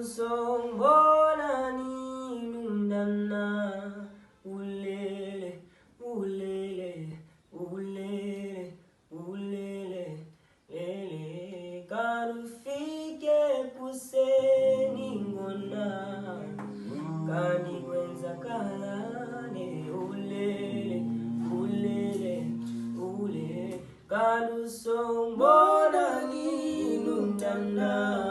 Songola ninundana ulele ulele ulele ulele lele karufike kuseni ngona kani wenza kalane ulele ulele ulele kalusongola ninundana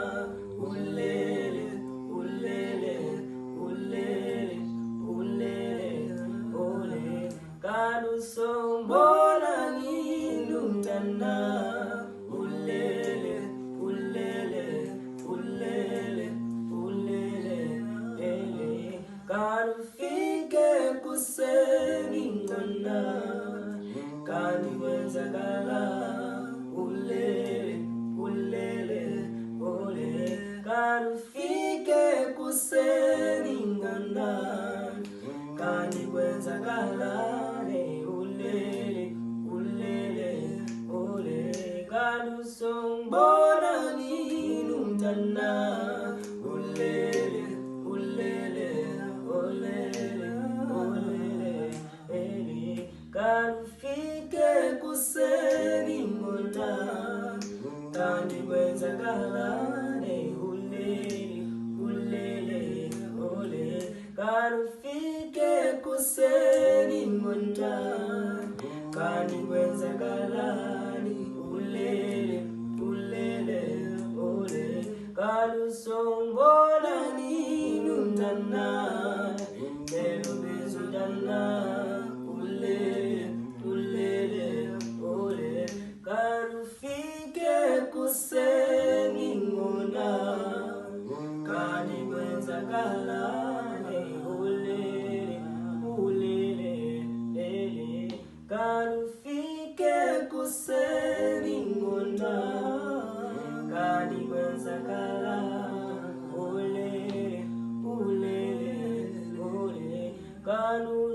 Songola ninundana ulele ulele ulele ulele lele karufike kuseni ngona kani wenza gala ulele ulele ulele karufike kuseni ngona kani wenza gala Songola ninundana ulele ulele ulele ulele lele karufike kuseni ngona kani wenza galane ulele ulele ulele karufike kuseni ngona kani wenza galane ulele ulele ulele kalusongola ninundana lelo bezodana ulele ulele ulele karufike kuseni ngona kani wenza galane ulele ulele lele karufike kuseni ngona kani wenza kala ulele ulele ulele kanu